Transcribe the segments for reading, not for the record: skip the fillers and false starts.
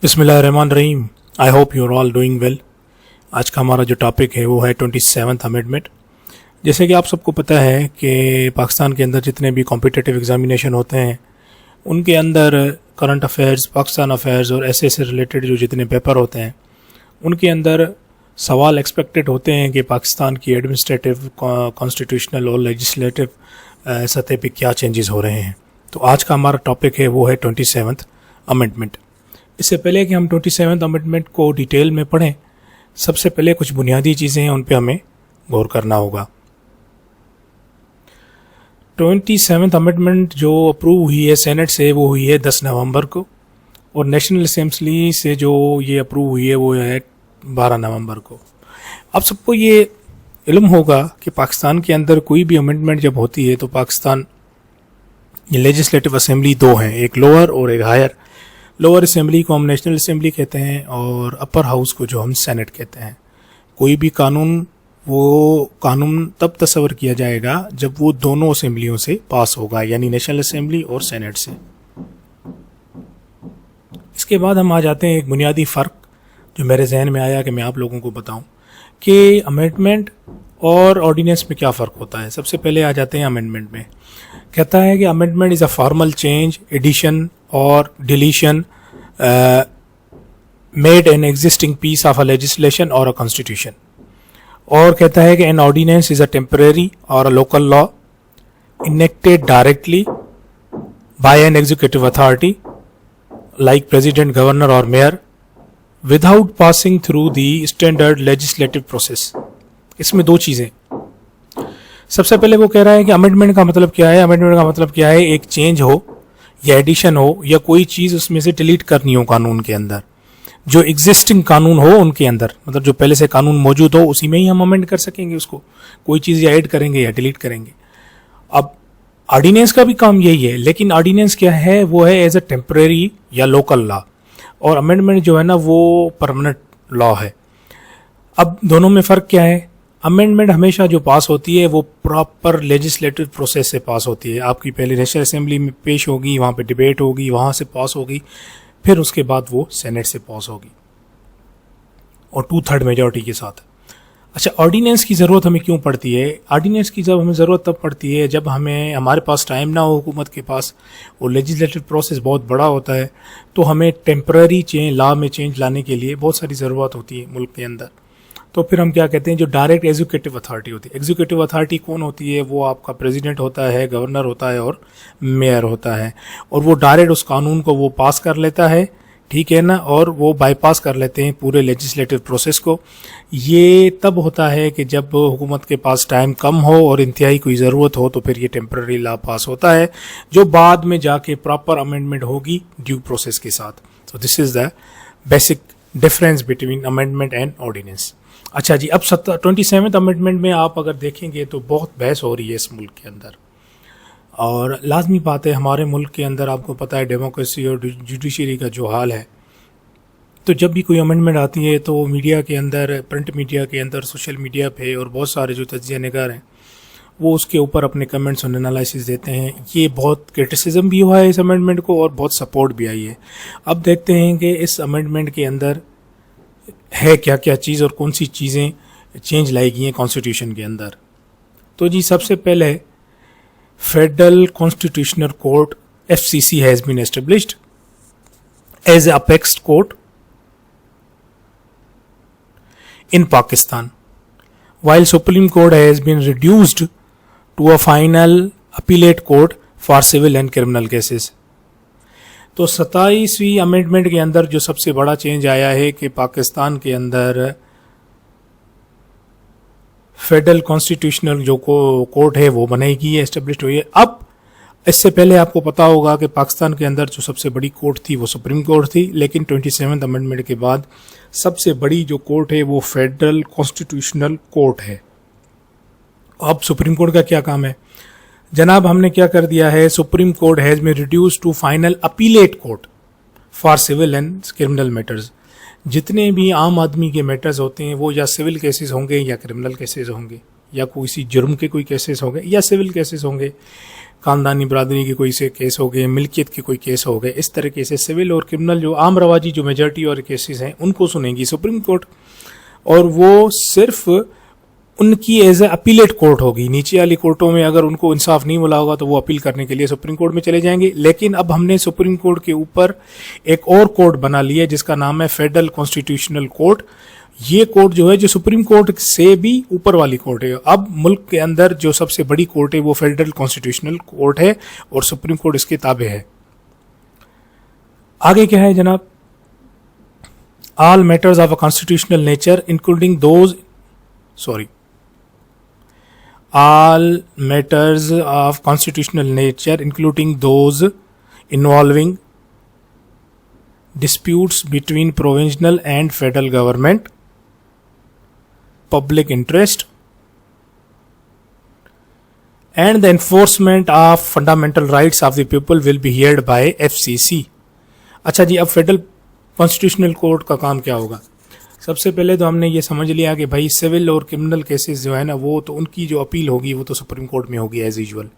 बिस्मिल्लाहिर्रहमानिर्रहीम। I hope you are all doing well. आज का हमारा जो टॉपिक है वो है 27th अमेंडमेंट। जैसे कि आप सबको पता है कि पाकिस्तान के अंदर जितने भी कॉम्पिटिटिव एग्जामिनेशन होते हैं उनके अंदर करंट अफेयर्स, पाकिस्तान अफेयर्स और ऐसे से रिलेटेड जो जितने पेपर होते हैं उनके अंदर सवाल एक्सपेक्टेड होते हैं कि पाकिस्तान की एडमिनिस्ट्रेटिव, कॉन्स्टिट्यूशनल और लेजिस्लेटिव सतह पे क्या चेंजेस हो रहे हैं। तो आज का हमारा टॉपिक है वो है 27th अमेंडमेंट। इससे पहले कि हम 27th अमेंडमेंट को डिटेल में पढ़ें, सबसे पहले कुछ बुनियादी चीज़ें हैं उन पे हमें गौर करना होगा। 27th अमेंडमेंट जो अप्रूव हुई है सेनेट से वो हुई है 10 नवंबर को, और नेशनल असेंबली से जो ये अप्रूव हुई है वो है 12 नवंबर को। अब सबको ये इल्म होगा कि पाकिस्तान के अंदर कोई भी अमेंडमेंट जब होती है तो पाकिस्तान ये लेजिस्लेटिव असेंबली दो हैं, एक लोअर और एक हायर। लोअर असेंबली को हम नेशनल असेंबली कहते हैं और अपर हाउस को जो हम सेनेट कहते हैं। कोई भी कानून तब तस्वर किया जाएगा जब वो दोनों असेंबलियों से पास होगा, यानी नेशनल असेंबली और सेनेट से। इसके बाद हम आ जाते हैं एक बुनियादी फ़र्क जो मेरे जहन में आया कि मैं आप लोगों को बताऊं कि अमेंडमेंट और ऑर्डिनेंस में क्या फ़र्क होता है। सबसे पहले आ जाते हैं अमेंडमेंट में। कहता है कि amendment is a formal change, addition और deletion made in existing piece of a legislation और अ कॉन्स्टिट्यूशन। और कहता है कि an ordinance is a temporary और a local law enacted directly by an executive authority like president, governor और mayor without passing through the standard legislative process. इसमें दो चीज़ें। सबसे पहले वो कह रहा है कि अमेंडमेंट का मतलब क्या है। अमेंडमेंट का मतलब क्या है, एक चेंज हो या एडिशन हो या कोई चीज़ उसमें से डिलीट करनी हो कानून के अंदर, जो एग्जिस्टिंग कानून हो उनके अंदर, मतलब जो पहले से कानून मौजूद हो उसी में ही हम अमेंड कर सकेंगे उसको। कोई चीज़ या ऐड करेंगे या डिलीट करेंगे। अब ऑर्डिनेंस का भी काम यही है, लेकिन ऑर्डिनेंस क्या है, वो है एज ए टेम्परेरी या लोकल लॉ, और अमेंडमेंट जो है ना वो परमानेंट लॉ है। अब दोनों में फ़र्क क्या है। अमेंडमेंट हमेशा जो पास होती है वो प्रॉपर लेजिस्लेटिव प्रोसेस से पास होती है। आपकी पहले नेशनल असेंबली में पेश होगी, वहाँ पे डिबेट होगी, वहाँ से पास होगी, फिर उसके बाद वो सेनेट से पास होगी और 2/3 मेजॉरिटी के साथ। अच्छा, ऑर्डिनेंस की ज़रूरत हमें क्यों पड़ती है। ऑर्डिनेंस की जब हमें ज़रूरत तब पड़ती है जब हमारे पास टाइम ना हो, हुकूमत के पास, और लेजिस्लेटिव प्रोसेस बहुत बड़ा होता है, तो हमें टेम्पररी लॉ में चेंज लाने के लिए बहुत सारी ज़रूरत होती है मुल्क के अंदर। तो फिर हम क्या कहते हैं, जो डायरेक्ट एग्जीक्यूटिव अथॉरिटी होती है। एग्जीक्यूटिव अथॉरिटी कौन होती है, वो आपका प्रेसिडेंट होता है, गवर्नर होता है और मेयर होता है, और वो डायरेक्ट उस कानून को वो पास कर लेता है, ठीक है ना, और वो बाईपास कर लेते हैं पूरे लेजिस्लेटिव प्रोसेस को। ये तब होता है कि जब हुकूमत के पास टाइम कम हो और इंतहाई कोई ज़रूरत हो, तो फिर ये टेम्पररी लॉ पास होता है जो बाद में जाके प्रॉपर अमेंडमेंट होगी ड्यू प्रोसेस के साथ। तो this is the basic difference between amendment and ordinance. अच्छा जी, अब 27th अमेंडमेंट में आप अगर देखेंगे तो बहुत बहस हो रही है इस मुल्क के अंदर, और लाजमी बात है हमारे मुल्क के अंदर आपको पता है डेमोक्रेसी और जुडिशरी का जो हाल है। तो जब भी कोई अमेंडमेंट आती है तो मीडिया के अंदर, प्रिंट मीडिया के अंदर, सोशल मीडिया पे और बहुत सारे जो तज्जिया निगार हैं वो उसके ऊपर अपने कमेंट्स और एनालिसिस देते हैं। ये बहुत क्रिटिसिज्म भी हुआ है इस अमेंडमेंट को और बहुत सपोर्ट भी आई है। अब देखते हैं कि इस अमेंडमेंट के अंदर है क्या क्या चीज़ और कौन सी चीज़ें चेंज लाई गई हैं कॉन्स्टिट्यूशन के अंदर। तो जी, सबसे पहले federal constitutional court FCC has been established as a apex court in Pakistan, while Supreme Court has been reduced to a final appellate court for civil and criminal cases. तो 27वीं amendment के अंदर जो सबसे बड़ा चेंज आया है कि पाकिस्तान के अंदर फेडरल कॉन्स्टिट्यूशनल जो कोर्ट है वो बनाई है, एस्टेब्लिश हुई है। अब इससे पहले आपको पता होगा कि पाकिस्तान के अंदर जो सबसे बड़ी कोर्ट थी वो सुप्रीम कोर्ट थी, लेकिन 27th अमेंडमेंट के बाद सबसे बड़ी जो कोर्ट है वो फेडरल कॉन्स्टिट्यूशनल कोर्ट है। अब सुप्रीम कोर्ट का क्या काम है जनाब, हमने क्या कर दिया है, supreme court has been reduced to final appellate court for civil and criminal matters. जितने भी आम आदमी के मैटर्स होते हैं वो या सिविल केसेस होंगे या क्रिमिनल केसेस होंगे, या किसी जुर्म के कोई केसेस हो गए या सिविल केसेस होंगे, खानदानी बरादरी के कोई से केस हो गए, मिल्कियत के कोई केस हो गए, इस तरीके से सिविल और क्रिमिनल जो आम रवाजी जो मेजॉरिटी और केसेस हैं उनको सुनेगी सुप्रीम कोर्ट, और वो सिर्फ उनकी एज ए अपीलेट कोर्ट होगी। नीचे वाली कोर्टों में अगर उनको इंसाफ नहीं मिला होगा तो वो अपील करने के लिए सुप्रीम कोर्ट में चले जाएंगे। लेकिन अब हमने सुप्रीम कोर्ट के ऊपर एक और कोर्ट बना लिया जिसका नाम है फेडरल कॉन्स्टिट्यूशनल कोर्ट। ये कोर्ट जो है जो सुप्रीम कोर्ट से भी ऊपर वाली कोर्ट है। अब मुल्क के अंदर जो सबसे बड़ी कोर्ट है वो फेडरल कॉन्स्टिट्यूशनल कोर्ट है और सुप्रीम कोर्ट इसके ताबे है। आगे क्या है जनाब, all matters of a constitutional nature including those all matters of constitutional nature including those involving disputes between provincial and federal government, public interest and the enforcement of fundamental rights of the people will be heard by FCC। अच्छा जी, अब federal constitutional court का काम क्या होगा? सबसे पहले तो हमने ये समझ लिया कि भाई सिविल और क्रिमिनल केसेस जो है ना वो तो उनकी जो अपील होगी वो तो सुप्रीम कोर्ट में होगी एज यूजुअल।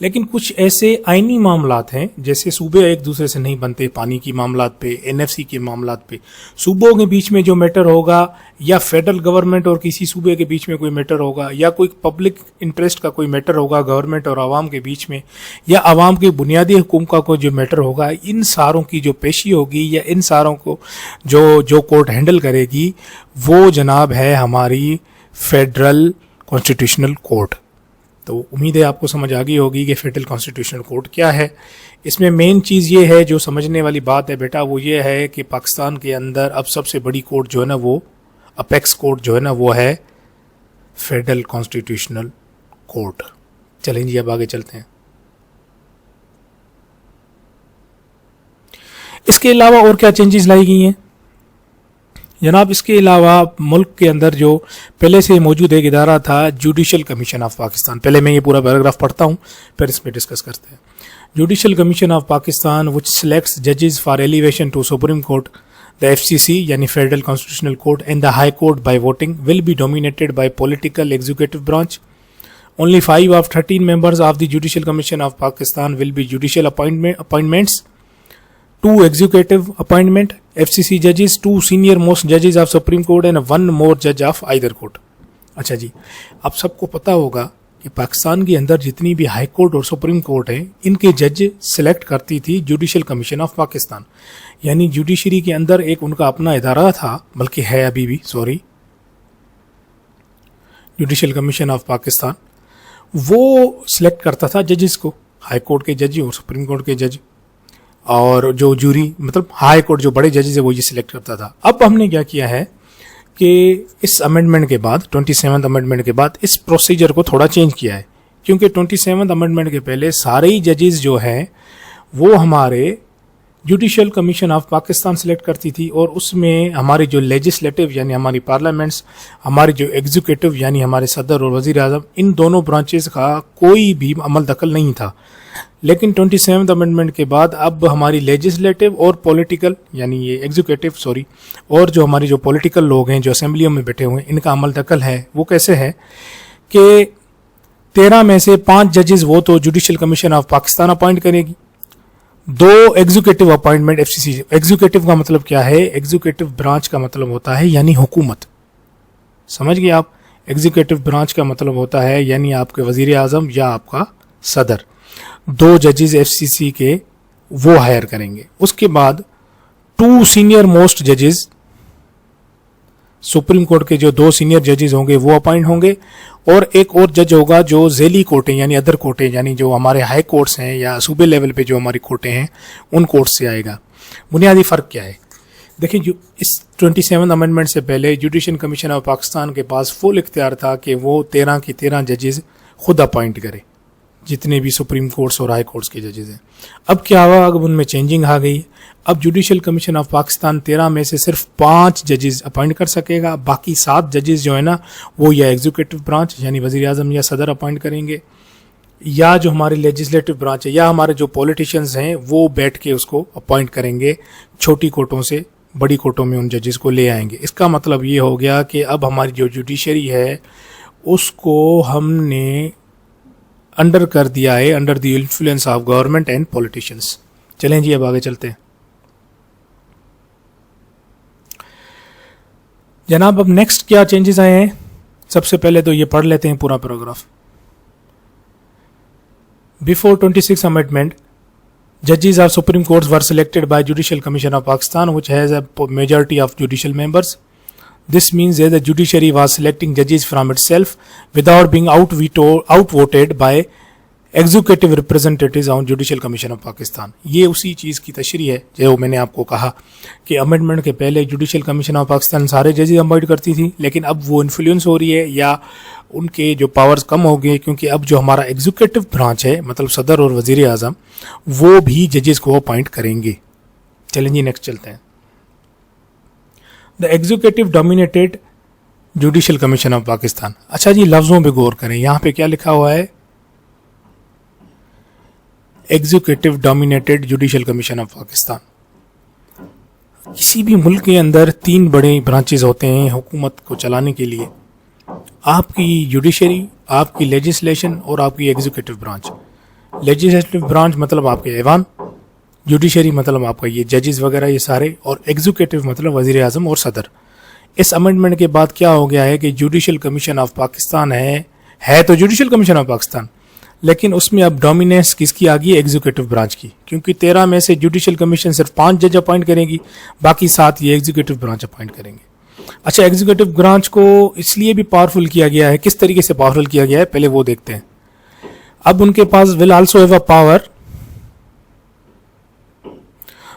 लेकिन कुछ ऐसे आईनी मामलात हैं जैसे सूबे एक दूसरे से नहीं बनते, पानी की मामलात पे, एनएफसी के मामलात पे, सूबों के बीच में जो मैटर होगा या फेडरल गवर्नमेंट और किसी सूबे के बीच में कोई मैटर होगा या कोई पब्लिक इंटरेस्ट का कोई मैटर होगा गवर्नमेंट और आवाम के बीच में या आवाम के बुनियादी हुकूम का कोई जो मैटर होगा, इन सारों की जो पेशी होगी या इन सारों को जो कोर्ट हैंडल करेगी वो जनाब है हमारी फेडरल कॉन्स्टिट्यूशनल कोर्ट। तो उम्मीद है आपको समझ आ गई होगी कि फेडरल कॉन्स्टिट्यूशनल कोर्ट क्या है। इसमें मेन चीज़ ये है जो समझने वाली बात है बेटा, वो ये है कि पाकिस्तान के अंदर अब सबसे बड़ी कोर्ट जो है ना वो अपेक्स कोर्ट जो है ना वो है फेडरल कॉन्स्टिट्यूशनल कोर्ट। चलें जी अब आगे चलते हैं। इसके अलावा और क्या चेंजेस लाई गई हैं जनाब? इसके अलावा मुल्क के अंदर जो पहले से मौजूद एक इदारा था जुडिशल कमीशन ऑफ पाकिस्तान, पहले मैं ये पूरा पैराग्राफ पढ़ता हूँ फिर इस पर डिस्कस करते हैं। Judicial commission of Pakistan which selects जजेस for elevation to supreme court, the FCC यानी federal constitutional court and the high court by voting will be dominated by political executive branch. Only 5 of 13 members of the Judicial Commission of Pakistan will be judicial appointments, 2 executive appointment FCC judges, 2 senior most judges of Supreme Court and 1 more judge of either court। अच्छा जी, आप सबको पता होगा कि पाकिस्तान के अंदर जितनी भी हाई कोर्ट और सुप्रीम कोर्ट है इनके जज सिलेक्ट करती थी जुडिशल कमीशन ऑफ पाकिस्तान, यानी जुडिशरी के अंदर एक उनका अपना इदारा था, बल्कि है अभी भी, जुडिशल कमीशन ऑफ पाकिस्तान वो सिलेक्ट करता था जजेस को, हाई कोर्ट के जज और सुप्रीम कोर्ट के जज, और जो जूरी मतलब हाई कोर्ट जो बड़े जजेस है वो ये सिलेक्ट करता था। अब हमने क्या किया है कि इस अमेंडमेंट के बाद 27th अमेंडमेंट के बाद इस प्रोसीजर को थोड़ा चेंज किया है, क्योंकि 27th अमेंडमेंट के पहले सारे ही जजेस जो हैं वो हमारे judicial commission of Pakistan select करती थी, और उसमें हमारी जो लेजिस्लेटिव यानी हमारी पार्लियामेंट्स, हमारी जो एग्जीक्यूटिव यानी हमारे सदर और वजीर आजम, इन दोनों ब्रांचेस का कोई भी अमल दखल नहीं था। लेकिन 27th अमेंडमेंट के बाद अब हमारी लेजिस्लेटिव और पॉलिटिकल यानी ये एग्जीक्यूटिव और जो हमारी जो पॉलिटिकल लोग हैं जो असेंबलियों में बैठे हुए हैं इनका अमल दखल है। वो कैसे है कि 13 में से 5 जजेस वो तो judicial commission of Pakistan appoint करेगी, 2 एग्जीक्यूटिव अपॉइंटमेंट FCC। एग्जीक्यूटिव का मतलब क्या है? एग्जीक्यूटिव ब्रांच का मतलब होता है यानी हुकूमत, समझ गए आप? एग्जीक्यूटिव ब्रांच का मतलब होता है यानी आपके वजीर आजम या आपका सदर, 2 जजेस FCC के वो हायर करेंगे। उसके बाद 2 सीनियर मोस्ट जजेस, सुप्रीम कोर्ट के जो 2 सीनियर जजेस होंगे वो अपॉइंट होंगे, और एक और जज होगा जो झेली कोर्टें यानी अदर कोर्टें यानी जो हमारे हाई कोर्ट्स हैं या सूबे लेवल पे जो हमारी कोर्टें हैं उन कोर्ट से आएगा। बुनियादी फ़र्क क्या है? देखिए, जो इस 27th अमेंडमेंट से पहले जुडिशल कमीशन ऑफ पाकिस्तान के पास फुल इख्तियार था कि वो 13 की 13 जजेस खुद अपॉइंट करे, जितने भी सुप्रीम कोर्ट्स और हाई कोर्ट्स के जजेस हैं। अब क्या हुआ? अब उनमें चेंजिंग आ गई। अब जुडिशल कमीशन ऑफ पाकिस्तान 13 में से सिर्फ 5 जजेस अपॉइंट कर सकेगा, बाकी 7 जजेस जो है ना वो या एग्जीक्यूटिव ब्रांच यानी वजीर आजम या सदर अपॉइंट करेंगे, या जो हमारी लेजिस्लेटिव ब्रांच है या हमारे जो पॉलिटिशियंस हैं वो बैठ के उसको अपॉइंट करेंगे, छोटी कोर्टों से बड़ी कोर्टों में उन जजेस को ले आएंगे। इसका मतलब ये हो गया कि अब हमारी जो जुडिशरी है اس کو ہم نے انڈر کر دیا ہے under the influence of government and politicians. چلیں جی اب آگے چلتے ہیں جناب. اب نیکسٹ کیا چینجز آئے ہیں؟ سب سے پہلے تو یہ پڑھ لیتے ہیں پورا paragraph. Before 26th amendment, judges of Supreme Courts were selected by Judicial Commission of Pakistan, which has a majority of judicial members. This means that the judiciary was selecting judges from itself without being outvoted by executive representatives on judicial commission of Pakistan. یہ اسی چیز کی تشریح ہے جو میں نے آپ کو کہا کہ امینڈمنٹ کے پہلے جوڈیشل کمیشن آف پاکستان سارے ججز اپوائنٹ کرتی تھی، لیکن اب وہ انفلوئنس ہو رہی ہے یا ان کے جو پاورز کم ہو گئے، کیونکہ اب جو ہمارا ایگزیکٹو برانچ ہے مطلب صدر اور وزیر اعظم وہ بھی ججز کو اپوائنٹ کریں گے. چلیں جی نیکسٹ چلتے ہیں. The executive dominated judicial commission of Pakistan. اچھا جی لفظوں پہ غور کریں، یہاں پہ کیا لکھا ہوا ہے؟ Executive dominated judicial commission of Pakistan. کسی بھی ملک کے اندر 3 بڑے برانچز ہوتے ہیں حکومت کو چلانے کے لیے، آپ کی جوڈیشری، آپ کی لیجسلیشن اور آپ کی ایگزیکٹو برانچ. لیجسلیٹو برانچ مطلب آپ کے ایوان، جوڈیشری مطلب آپ کا یہ ججز وغیرہ یہ سارے، اور ایگزیکٹو مطلب وزیر اعظم اور صدر. اس امینڈمنٹ کے بعد کیا ہو گیا ہے کہ جوڈیشل کمیشن آف پاکستان ہے تو جوڈیشل کمیشن آف پاکستان، لیکن اس میں اب ڈومیننس کس کی آ گئی؟ ایگزیکٹو برانچ کی، کیونکہ 13 میں سے جوڈیشل کمیشن صرف 5 جج اپوائنٹ کرے گی، باقی 7 یہ ایگزیکٹو برانچ اپوائنٹ کریں گے. اچھا ایگزیکٹو برانچ کو اس لیے بھی پاورفل کیا گیا ہے، کس طریقے سے پاورفل کیا گیا ہے پہلے وہ دیکھتے ہیں. اب ان کے پاس will also have a power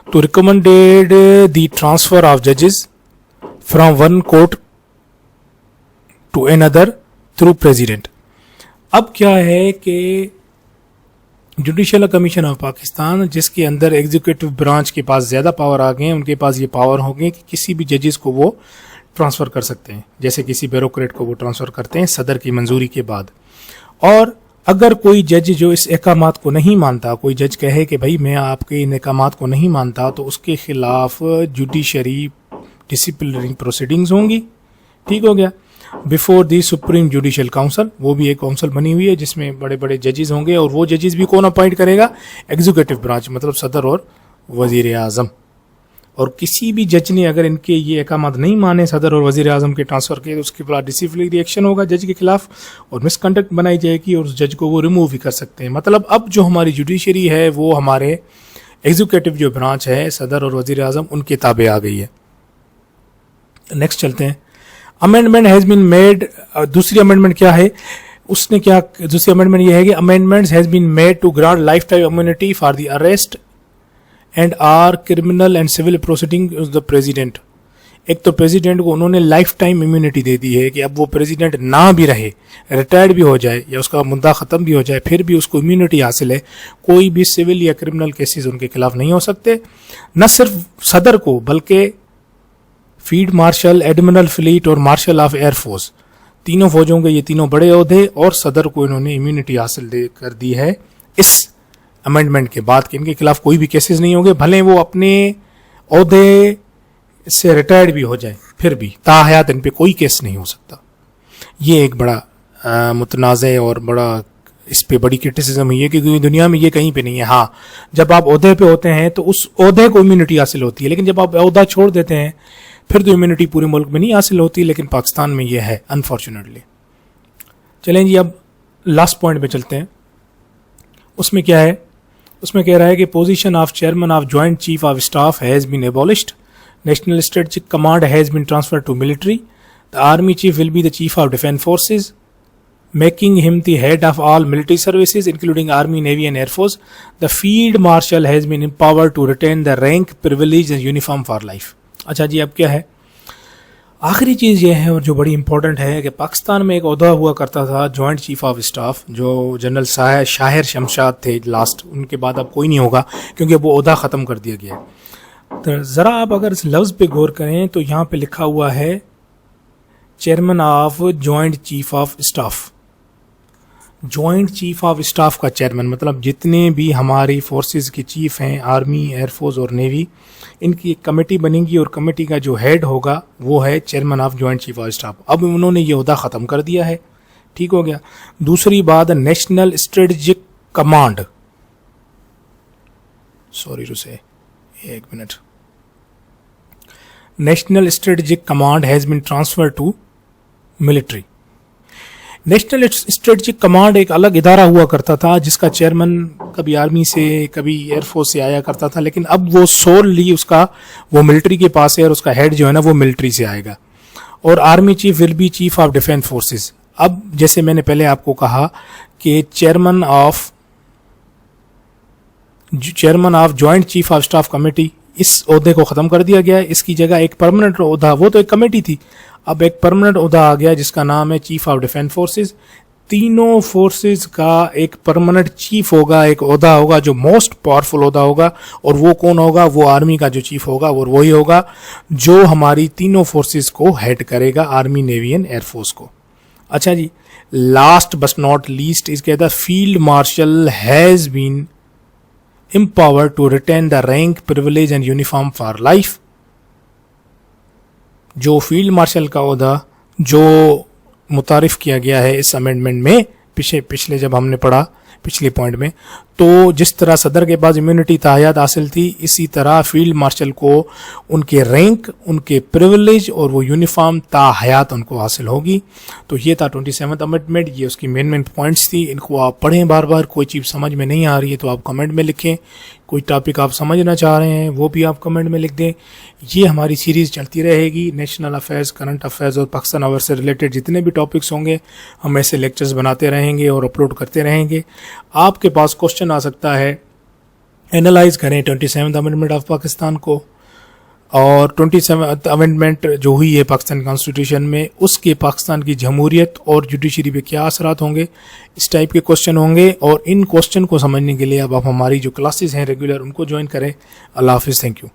to recommended the transfer of ججز from one court to another through president. اب کیا ہے کہ جوڈیشل کمیشن آف پاکستان جس کے اندر ایگزیکٹو برانچ کے پاس زیادہ پاور آ گئے ہیں، ان کے پاس یہ پاور ہو گئے کہ کسی بھی ججز کو وہ ٹرانسفر کر سکتے ہیں، جیسے کسی بیوروکریٹ کو وہ ٹرانسفر کرتے ہیں صدر کی منظوری کے بعد. اور اگر کوئی جج جو اس احکامات کو نہیں مانتا، کوئی جج کہے کہ بھائی میں آپ کے ان احکامات کو نہیں مانتا، تو اس کے خلاف جوڈیشری ڈسپلنری پروسیڈنگز ہوں گی. ٹھیک ہو گیا. Before the supreme judicial council, وہ بھی ایک کاؤنسل بنی ہوئی ہے جس میں بڑے بڑے ججز ہوں گے، اور وہ ججز بھی کون اپوائنٹ کرے گا؟ ایگزیکٹو برانچ مطلب صدر اور وزیر اعظم. اور کسی بھی جج نے اگر ان کے یہ احکامات نہیں مانے صدر اور وزیر اعظم کے ٹرانسفر کے، تو اس کے خلاف ڈسپلنری ایکشن ہوگا جج کے خلاف، اور مس کنڈکٹ بنائی جائے گی اور اس جج کو وہ ریموو بھی کر سکتے ہیں. مطلب اب جو ہماری جوڈیشری ہے وہ ہمارے ایگزیکٹو جو برانچ ہے صدر اور وزیر اعظم ان کے تابع آ گئی ہے. نیکسٹ چلتے ہیں. Amendment has been made. دوسری امینڈمنٹ کیا ہے؟ اس نے کیا دوسری امینڈمنٹ یہ ہے کہ amendment has been made to grant life time immunity for the arrest and or criminal and civil proceeding of the president. ایک تو پریزیڈنٹ کو انہوں نے لائف ٹائم امیونٹی دے دی ہے کہ اب وہ پریزیڈنٹ نہ بھی رہے، ریٹائرڈ بھی ہو جائے یا اس کا مدعا ختم بھی ہو جائے، پھر بھی اس کو امیونٹی حاصل ہے، کوئی بھی سول یا کرمنل کیسز ان کے خلاف نہیں ہو سکتے. نہ صرف صدر کو بلکہ فیلڈ مارشل، ایڈمرل فلیٹ اور مارشل آف ایئر فورس، تینوں فوجوں کے یہ تینوں بڑے عہدے اور صدر کو انہوں نے امیونٹی حاصل کر دی ہے اس امینڈمنٹ کے بعد کہ ان کے خلاف کوئی بھی کیسز نہیں ہوں گے، بھلے وہ اپنے عہدے سے ریٹائرڈ بھی ہو جائیں، پھر بھی تاحیات ان پہ کوئی کیس نہیں ہو سکتا. یہ ایک بڑا متنازع اور بڑا اس پہ بڑی کرٹیسزم ہے کہ دنیا میں یہ کہیں پہ نہیں ہے. ہاں جب آپ عہدے پہ ہوتے ہیں تو اس عہدے کو امیونٹی حاصل ہوتی ہے، لیکن جب آپ عہدہ چھوڑ دیتے ہیں پھر تو امیونٹی پورے ملک میں نہیں حاصل ہوتی، لیکن پاکستان میں یہ ہے انفارچونیٹلی. چلیں جی اب لاسٹ پوائنٹ پہ چلتے ہیں. اس میں کیا ہے؟ اس میں کہہ رہا ہے کہ position of chairman of joint chief of staff has been abolished, national strategic command has been transfer to military, the army chief will be the chief of defence forces making him the head of all military services including army, navy and air force. The field marshal has been empowered to retain the rank, privilege and uniform for life. اچھا جی اب کیا ہے؟ آخری چیز یہ ہے اور جو بڑی امپورٹنٹ ہے کہ پاکستان میں ایک عہدہ ہوا کرتا تھا جوائنٹ چیف آف اسٹاف، جو جنرل شاہر شمشاد تھے لاسٹ، ان کے بعد اب کوئی نہیں ہوگا کیونکہ وہ عہدہ ختم کر دیا گیا. تو ذرا آپ اگر اس لفظ پہ غور کریں تو یہاں پہ لکھا ہوا ہے chairman of joint chief of staff. Joint chief of staff کا چیئرمین مطلب جتنے بھی ہماری فورسز کے چیف ہیں، آرمی، ایئر فورس اور نیوی، ان کی ایک کمیٹی بنے گی اور کمیٹی کا جو ہیڈ ہوگا وہ ہے chairman of joint chief of staff. اب انہوں نے یہ عہدہ ختم کر دیا ہے، ٹھیک ہو گیا. دوسری بات national strategic command, sorry to سے ایک minute, national strategic command has been transfer to military. National strategic command ایک الگ ادارہ ہوا کرتا تھا جس کا چیئرمین کبھی آرمی سے کبھی ایئر فورس سے آیا کرتا تھا, لیکن اب وہ سوللی اس کا وہ ملٹری کے پاس ہے اور اس کا ہیڈ جو ہے نا وہ ملٹری سے آئے گا. اور army chief will be chief of defence forces. اب جیسے میں نے پہلے آپ کو کہا کہ chairman of joint chief of staff committee, اس عہدے کو ختم کر دیا گیا ہے. اس کی جگہ ایک پرماننٹ عہدہ, وہ تو ایک کمیٹی تھی, اب ایک پرماننٹ عہدہ آ گیا جس کا نام ہے چیف آف ڈیفینس فورسز. تینوں فورسز کا ایک پرماننٹ چیف ہوگا, ایک عہدہ ہوگا جو موسٹ پاورفل عہدہ ہوگا, اور وہ کون ہوگا؟ وہ آرمی کا جو چیف ہوگا اور وہی ہوگا جو ہماری تینوں فورسز کو ہیڈ کرے گا, army, navy and air force کو. اچھا جی, لاسٹ بٹ ناٹ لیسٹ اس کہتا ہے field marshal has been empowered to retain the rank, privilege and uniform for life. جو فیلڈ مارشل کا عہدہ جو متعارف کیا گیا ہے اس امینڈمنٹ میں, پچھلے جب ہم نے پڑھا پچھلے پوائنٹ میں, تو جس طرح صدر کے پاس امیونٹی تاحیات حاصل تھی, اسی طرح فیلڈ مارشل کو ان کے رینک, ان کے پریولیج اور وہ یونیفارم تاحیات ان کو حاصل ہوگی. تو یہ تھا 27th امینڈمنٹ, یہ اس کی مین پوائنٹس تھی. ان کو آپ پڑھیں بار بار, کوئی چیز سمجھ میں نہیں آ رہی ہے تو آپ کمنٹ میں لکھیں, کوئی ٹاپک آپ سمجھنا چاہ رہے ہیں وہ بھی آپ کمنٹ میں لکھ دیں. یہ ہماری سیریز چلتی رہے گی, نیشنل افیئرز, کرنٹ افیئرز اور پاکستان اوور سے ریلیٹڈ جتنے بھی ٹاپکس ہوں گے ہم ایسے لیکچرز بناتے رہیں گے اور اپلوڈ کرتے رہیں گے. آپ کے پاس کوشچن آ سکتا ہے, اینالائز کریں 27th امینڈمنٹ آف پاکستان کو, اور 27th امینڈمنٹ جو ہوئی ہے پاکستان کانسٹیٹیوشن میں, اس کے پاکستان کی جمہوریت اور جوڈیشری پہ کیا اثرات ہوں گے, اس ٹائپ کے کوشچن ہوں گے. اور ان کوشچن کو سمجھنے کے لیے اب آپ ہماری جو کلاسز ہیں ریگولر ان کو جوائن کریں. اللہ حافظ, تھینک یو.